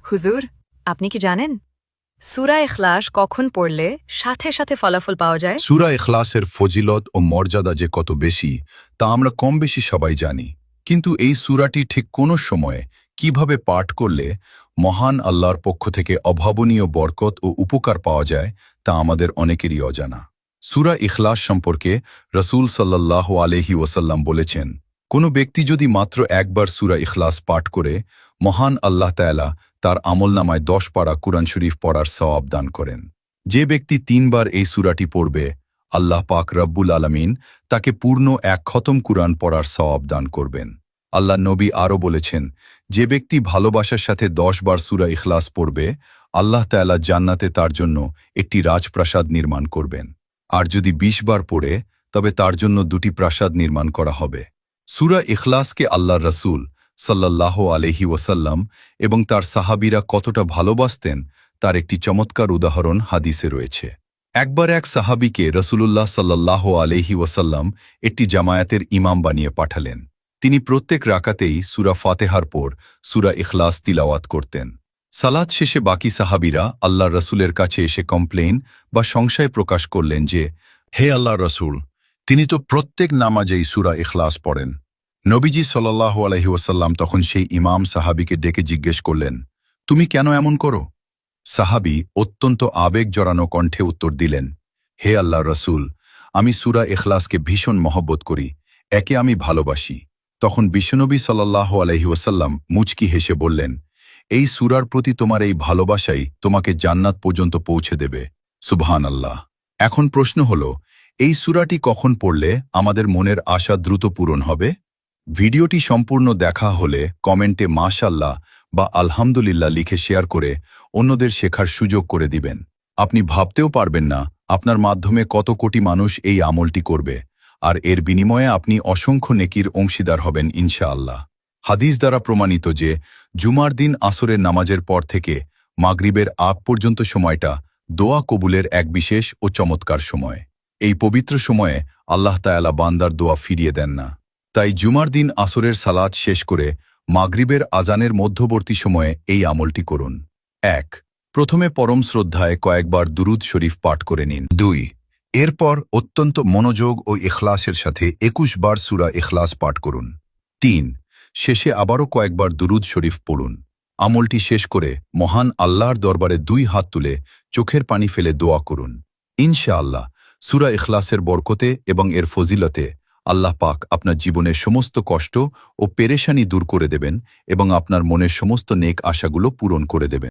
হুজুর, আপনি কি জানেন সূরা ইখলাস কখন পড়লে সাথে সাথে ফলাফল পাওয়া যায়? সূরা ইখলাসের ফজিলত ও মর্যাদা যে কত বেশি তা আমরা কম বেশি সবাই জানি, কিন্তু এই সূরাটি ঠিক কোন সময়ে কিভাবে পাঠ করলে মহান আল্লাহর পক্ষ থেকে অভাবনীয় বরকত ও উপকার পাওয়া যায় তা আমাদের অনেকেরই অজানা। সূরা ইখলাস সম্পর্কে রসূল সাল্লাল্লাহু আলাইহি ওয়াসাল্লাম বলেছেন, কোনো ব্যক্তি যদি মাত্র একবার সূরা ইখলাস পাঠ করে, মহান আল্লাহ তাআলা তার আমলনামায় 10 পারা কুরআন শরীফ পড়ার সওয়াব দান করেন। যে ব্যক্তি 3 বার এই সূরাটি পড়বে, আল্লাহ পাক রব্বুল আলামিন তাকে পূর্ণ এক খতম কুরআন পড়ার সওয়াব দান করবেন। আল্লাহ নবী আরও বলেছেন, যে ব্যক্তি ভালোবাসার সাথে 10 বার সূরা ইখলাস পড়বে, আল্লাহ তাআলা জান্নাতে তার জন্য একটি রাজপ্রাসাদ নির্মাণ করবেন। আর যদি 20 বার পড়ে, তবে তার জন্য 2টি প্রাসাদ নির্মাণ করা হবে। সূরা ইখলাসকে আল্লাহর রাসূল সাল্লাল্লাহু আলাইহি ওয়াসাল্লাম এবং তার সাহাবীরা কতটা ভালোবাসতেন তার একটি চমৎকার উদাহরণ হাদিসে রয়েছে। একবার এক সাহাবীকে রাসূলুল্লাহ সাল্লাল্লাহু আলাইহি ওয়াসাল্লাম একটি জামায়াতের ইমাম বানিয়ে পাঠালেন। তিনি প্রত্যেক রাকাতেই সূরা ফাতিহার পর সূরা ইখলাস তিলাওয়াত করতেন। সালাত শেষে বাকি সাহাবীরা আল্লাহর রাসূলের কাছে এসে কমপ্লেইন বা সংশয় প্রকাশ করলেন যে, হে আল্লাহর রাসূল, তিনি তো প্রত্যেক নামাজেই সূরা ইখলাস পড়েন। নবীজি সাল্লাল্লাহু আলাইহি ওয়াসাল্লাম তখন সেই ইমাম সাহাবীকে ডেকে জিজ্ঞেস করলেন, তুমি কেন এমন করো? সাহাবী অত্যন্ত আবেগ জড়ানো কণ্ঠে উত্তর দিলেন, হে আল্লাহর রাসূল, আমি সূরা ইখলাসকে ভীষণ মহব্বত করি, একে আমি ভালোবাসি। তখন বিশ্বনবী সাল্লাল্লাহু আলাইহি ওয়াসাল্লাম মুচকি হেসে বললেন, এই সূরার প্রতি তোমার এই ভালোবাসাই তোমাকে জান্নাত পর্যন্ত পৌঁছে দেবে। সুবহানাল্লাহ। এখন প্রশ্ন হল, এই সূরাটি কখন পড়লে আমাদের মনের আশা দ্রুত পূরণ হবে? ভিডিওটি সম্পূর্ণ দেখা হলে কমেন্টে মাশাআল্লাহ বা আলহামদুলিল্লাহ লিখে শেয়ার করে অন্যদের শেখার সুযোগ করে দিবেন। আপনি ভাবতেও পারবেন না আপনার মাধ্যমে কত কোটি মানুষ এই আমলটি করবে, আর এর বিনিময়ে আপনি অসংখ্য নেকির অংশীদার হবেন ইনশাআল্লাহ। হাদিস দ্বারা প্রমাণিত যে জুমার দিন আসরের নামাজের পর থেকে মাগরিবের আগ পর্যন্ত সময়টা দোয়া কবুলের এক বিশেষ ও চমৎকার সময়। এই পবিত্র সময়ে আল্লাহ তাআলা বান্দার দোয়া ফিরিয়ে দেন না। তাই জুমার দিন আসরের সালাত শেষ করে মাগরিবের আজানের মধ্যবর্তী সময়ে এই আমলটি করুন। 1. প্রথমে পরম শ্রদ্ধায় কয়েকবার দুরুদ শরীফ পাঠ করে নিন। 2. এরপর অত্যন্ত মনোযোগ ও ইখলাসের সাথে 21 বার সূরা ইখলাস পাঠ করুন। 3. শেষে আবারও কয়েকবার দুরুদ শরীফ পড়ুন। আমলটি শেষ করে মহান আল্লাহর দরবারে 2 হাত তুলে চোখের পানি ফেলে দোয়া করুন। ইনশাআল্লাহ সূরা ইখলাসের বরকতে এবং এর ফজিলতে আল্লাহ পাক আপনার জীবনের সমস্ত কষ্ট ও পেরেশানি দূর করে দেবেন এবং আপনার মনের সমস্ত নেক আশাগুলো পূরণ করে দেবেন।